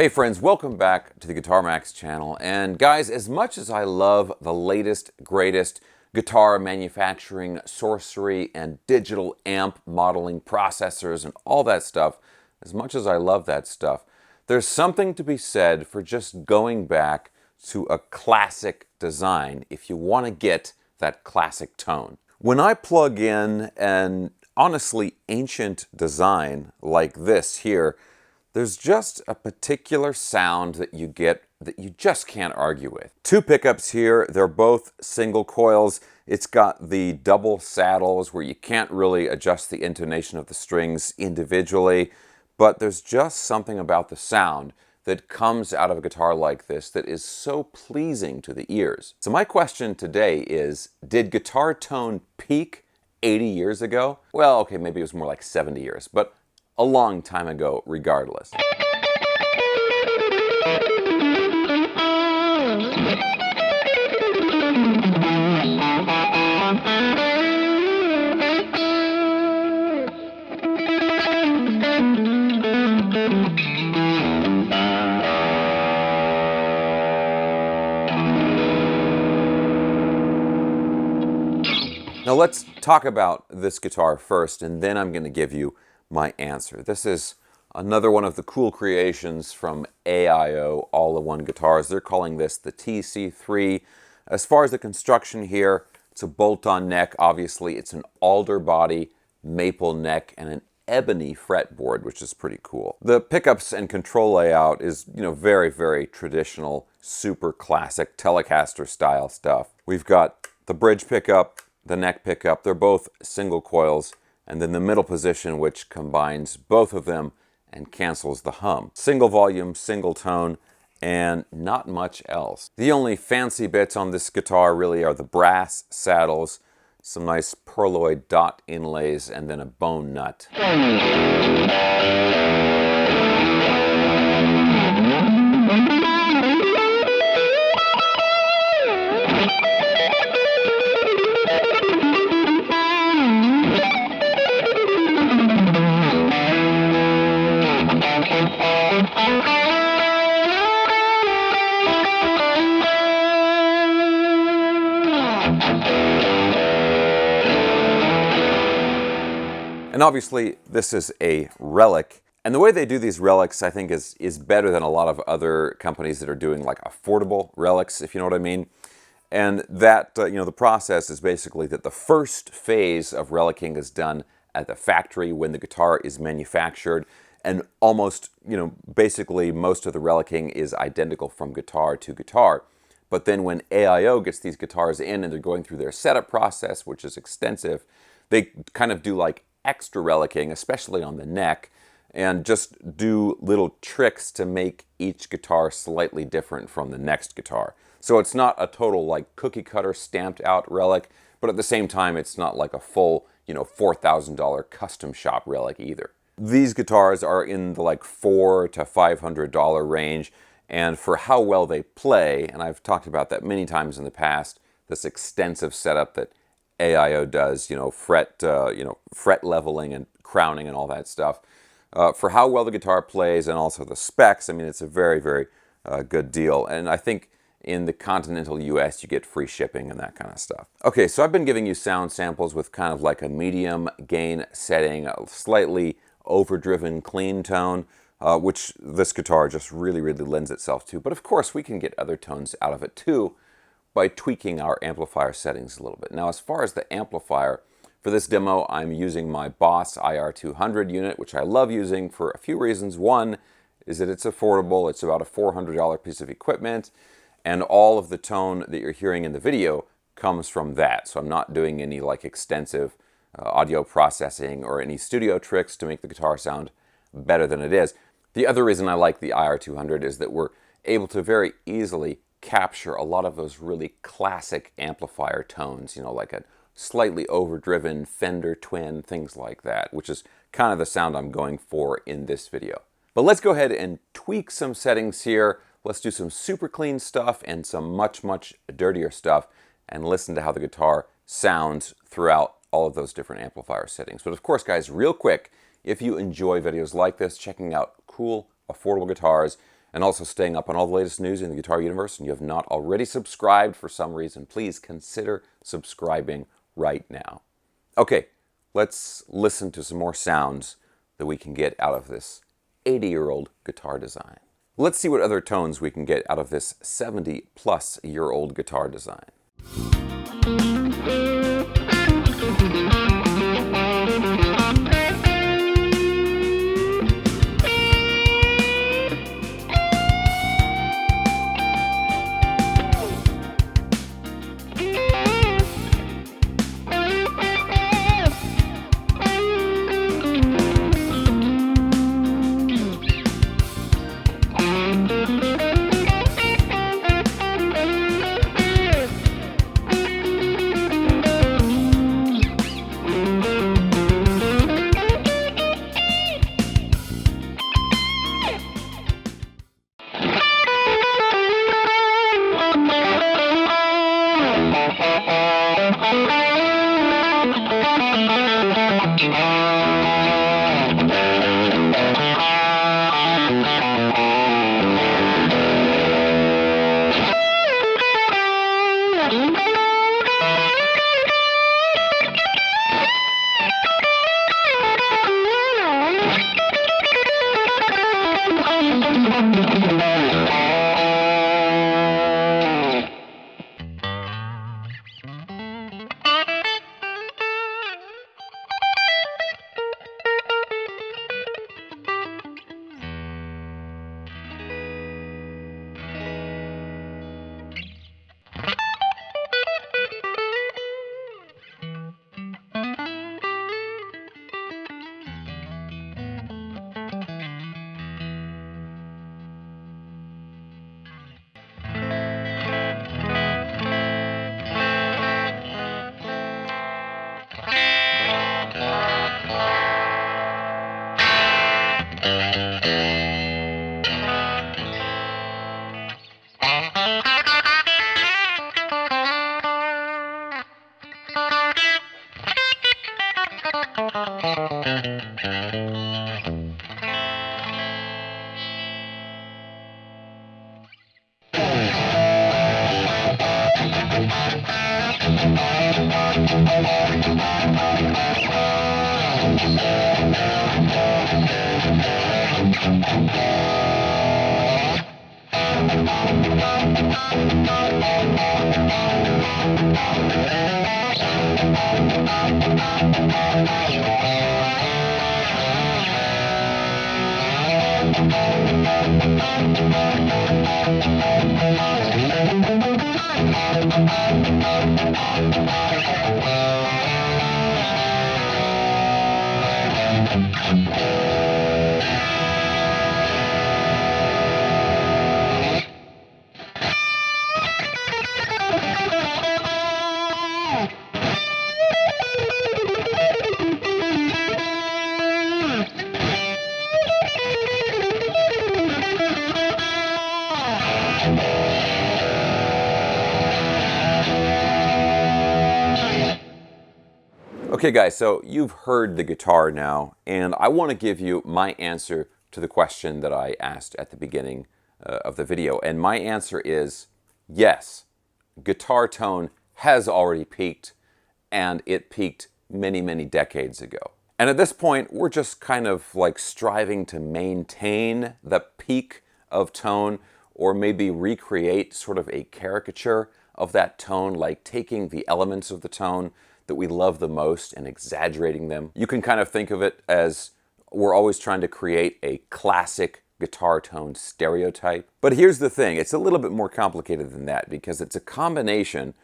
Hey friends, welcome back to the Guitar Max channel. And guys, as much as I love the latest, greatest guitar manufacturing sorcery and digital amp modeling processors and all that stuff, as much as I love that stuff, there's something to be said for just going back to a classic design if you want to get that classic tone. When I plug in an honestly ancient design like this here, there's just a particular sound that you get that you just can't argue with. Two pickups here, they're both single coils. It's got the double saddles where you can't really adjust the intonation of the strings individually, but there's just something about the sound that comes out of a guitar like this that is so pleasing to the ears. So my question today is, did guitar tone peak 80 years ago? Well, okay, maybe it was more like 70 years, but a long time ago regardless. Now let's talk about this guitar first, and then I'm going to give you my answer. This is another one of the cool creations from AIO All-in-One Guitars. They're calling this the TC3. As far as the construction here, it's a bolt-on neck. Obviously, it's an alder body, maple neck, and an ebony fretboard, which is pretty cool. The pickups and control layout is, very, very traditional, super classic Telecaster style stuff. We've got the bridge pickup, the neck pickup. They're both single coils, and then the middle position, which combines both of them and cancels the hum. Single volume, single tone, and not much else. The only fancy bits on this guitar really are the brass saddles, some nice pearloid dot inlays, and then a bone nut. And obviously, this is a relic. And the way they do these relics, I think, is better than a lot of other companies that are doing like affordable relics, if you know what I mean. And that, the process is basically that the first phase of relicking is done at the factory when the guitar is manufactured. And almost, basically most of the relicking is identical from guitar to guitar. But then when AIO gets these guitars in and they're going through their setup process, which is extensive, they kind of do like extra relicking, especially on the neck, and just do little tricks to make each guitar slightly different from the next guitar. So it's not a total like cookie cutter stamped out relic, but at the same time it's not like a full, $4,000 custom shop relic either. These guitars are in the like $400 to $500 range, and for how well they play, and I've talked about that many times in the past, this extensive setup that AIO does, fret leveling and crowning and all that stuff. For how well the guitar plays and also the specs, I mean, it's a very, very good deal. And I think in the continental US, you get free shipping and that kind of stuff. Okay, so I've been giving you sound samples with kind of like a medium gain setting, a slightly overdriven clean tone, which this guitar just really, really lends itself to. But of course, we can get other tones out of it too by tweaking our amplifier settings a little bit. Now, as far as the amplifier, for this demo, I'm using my Boss IR200 unit, which I love using for a few reasons. One is that it's affordable. It's about a $400 piece of equipment, and all of the tone that you're hearing in the video comes from that. So I'm not doing any like extensive audio processing or any studio tricks to make the guitar sound better than it is. The other reason I like the IR200 is that we're able to very easily capture a lot of those really classic amplifier tones, like a slightly overdriven Fender Twin, things like that, which is kind of the sound I'm going for in this video. But let's go ahead and tweak some settings here. Let's do some super clean stuff and some much, much dirtier stuff, and listen to how the guitar sounds throughout all of those different amplifier settings. But of course, guys, real quick, if you enjoy videos like this, checking out cool, affordable guitars, and also staying up on all the latest news in the guitar universe, and you have not already subscribed for some reason, please consider subscribing right now. Okay, let's listen to some more sounds that we can get out of this 80-year-old guitar design. Let's see what other tones we can get out of this 70-plus-year-old guitar design. Okay guys, so you've heard the guitar now, and I want to give you my answer to the question that I asked at the beginning of the video. And my answer is yes, guitar tone has already peaked, and it peaked many, many decades ago. And at this point, we're just kind of like striving to maintain the peak of tone, or maybe recreate sort of a caricature of that tone, like taking the elements of the tone that we love the most and exaggerating them. You can kind of think of it as we're always trying to create a classic guitar tone stereotype. But here's the thing, it's a little bit more complicated than that, because it's a combination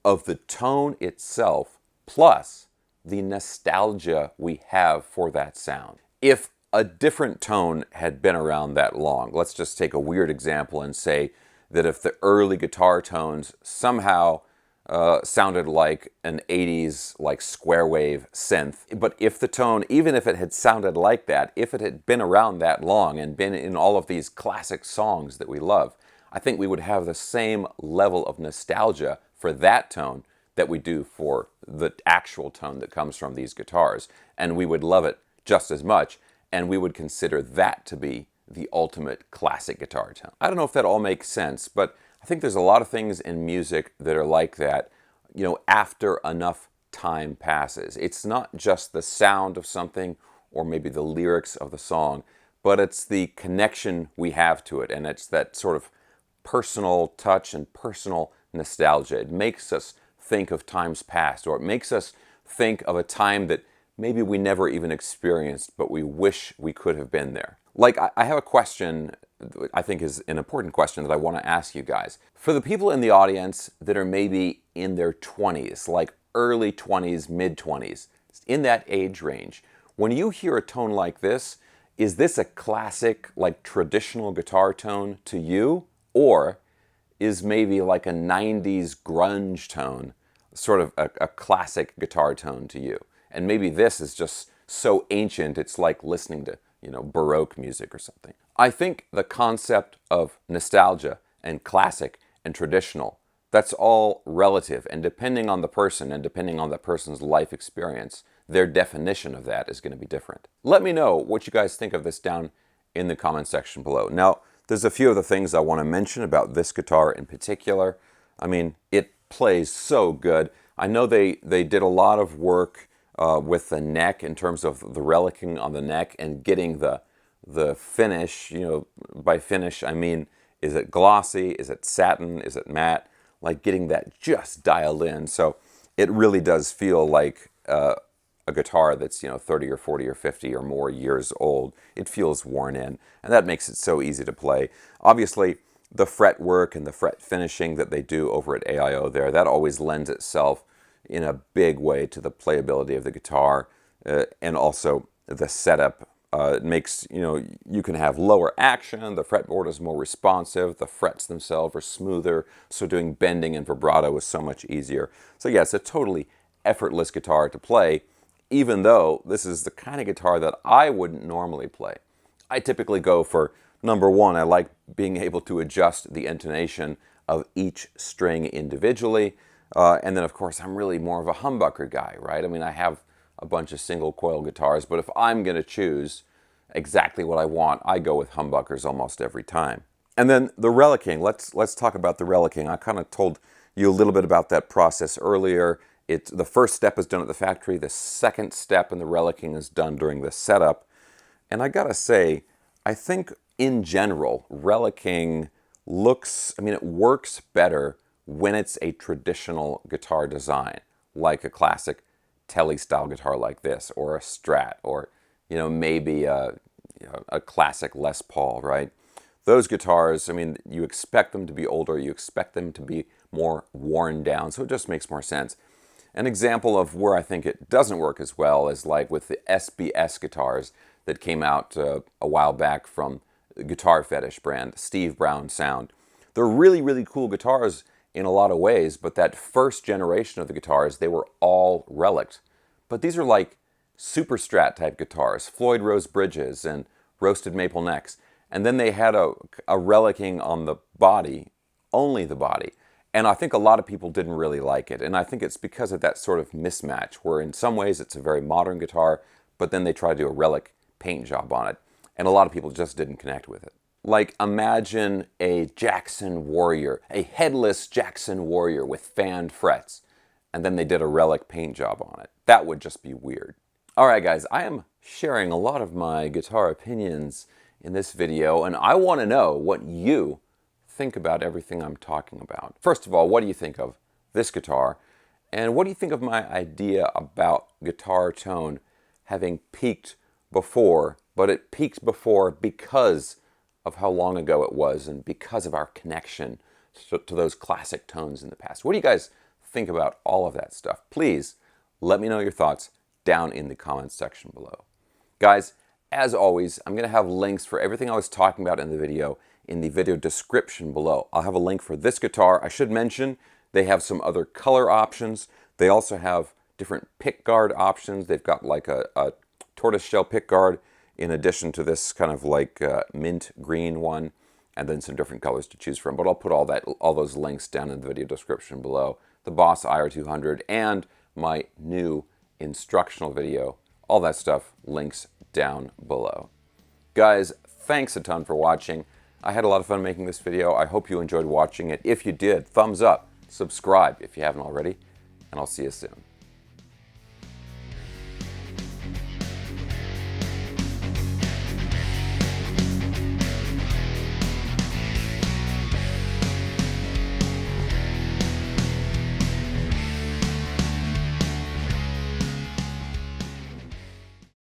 of the tone itself plus the nostalgia we have for that sound. If a different tone had been around that long, let's just take a weird example and say that if the early guitar tones somehow sounded like an 80s like square wave synth. But if the tone, even if it had sounded like that, if it had been around that long and been in all of these classic songs that we love, I think we would have the same level of nostalgia for that tone that we do for the actual tone that comes from these guitars. And we would love it just as much, and we would consider that to be the ultimate classic guitar tone. I don't know if that all makes sense, but I think there's a lot of things in music that are like that, you know, after enough time passes. It's not just the sound of something or maybe the lyrics of the song, but it's the connection we have to it, and it's that sort of personal touch and personal nostalgia. It makes us think of times past, or it makes us think of a time that maybe we never even experienced, but we wish we could have been there. Like, I have a question I think is an important question that I want to ask you guys. For the people in the audience that are maybe in their 20s, like early 20s, mid 20s, in that age range, when you hear a tone like this, is this a classic, like traditional guitar tone to you? Or is maybe like a 90s grunge tone sort of a classic guitar tone to you? And maybe this is just so ancient, it's like listening to, you know, Baroque music or something. I think the concept of nostalgia and classic and traditional, that's all relative, and depending on the person and depending on that person's life experience, their definition of that is going to be different. Let me know what you guys think of this down in the comment section below. Now, there's a few other things I want to mention about this guitar in particular. I mean, it plays so good. I know they did a lot of work with the neck in terms of the relicing on the neck and getting the finish. You know, by finish I mean, is it glossy, is it satin, is it matte? Like getting that just dialed in. So it really does feel like a guitar that's, you know, 30 or 40 or 50 or more years old. It feels worn in, and that makes it so easy to play. Obviously, the fret work and the fret finishing that they do over at AIO there, that always lends itself in a big way to the playability of the guitar, and also the setup. It makes, you know, you can have lower action, the fretboard is more responsive, the frets themselves are smoother, so doing bending and vibrato is so much easier. So yeah, it's a totally effortless guitar to play, even though this is the kind of guitar that I wouldn't normally play. I typically go for, number one, I like being able to adjust the intonation of each string individually. And then, of course, I'm really more of a humbucker guy, right? I mean, I have a bunch of single coil guitars, but if I'm going to choose exactly what I want, I go with humbuckers almost every time. And then the relicing. Let's talk about the relicing. I kind of told you a little bit about that process earlier. The first step is done at the factory. The second step in the relicing is done during the setup. And I gotta say, I think in general, relicing looks, I mean, it works better when it's a traditional guitar design, like a classic tele style guitar like this, or a Strat, or, you know, maybe a classic Les Paul, right? Those guitars, I mean, you expect them to be older, you expect them to be more worn down, so it just makes more sense. An example of where I think it doesn't work as well is like with the SBS guitars that came out a while back from the Guitar Fetish brand, Steve Brown sound. They're really, really cool guitars in a lot of ways, but that first generation of the guitars, they were all relics. But these are like super Strat type guitars, Floyd Rose Bridges and roasted maple necks. And then they had a relicing on the body, only the body. And I think a lot of people didn't really like it. And I think it's because of that sort of mismatch, where in some ways it's a very modern guitar, but then they try to do a relic paint job on it. And a lot of people just didn't connect with it. Like, imagine a Jackson Warrior, a headless Jackson Warrior with fanned frets, and then they did a relic paint job on it. That would just be weird. All right, guys, I am sharing a lot of my guitar opinions in this video, and I want to know what you think about everything I'm talking about. First of all, what do you think of this guitar? And what do you think of my idea about guitar tone having peaked before, but it peaked before because of how long ago it was and because of our connection to those classic tones in the past? What do you guys think about all of that stuff? Please let me know your thoughts down in the comments section below. Guys, as always, I'm going to have links for everything I was talking about in the video description below. I'll have a link for this guitar. I should mention they have some other color options. They also have different pickguard options. They've got like a tortoiseshell pickguard in addition to this kind of like mint green one, and then some different colors to choose from. But I'll put all those links down in the video description below. The Boss IR200 and my new instructional video, all that stuff links down below. Guys, thanks a ton for watching. I had a lot of fun making this video. I hope you enjoyed watching it. If you did, thumbs up, subscribe if you haven't already, and I'll see you soon.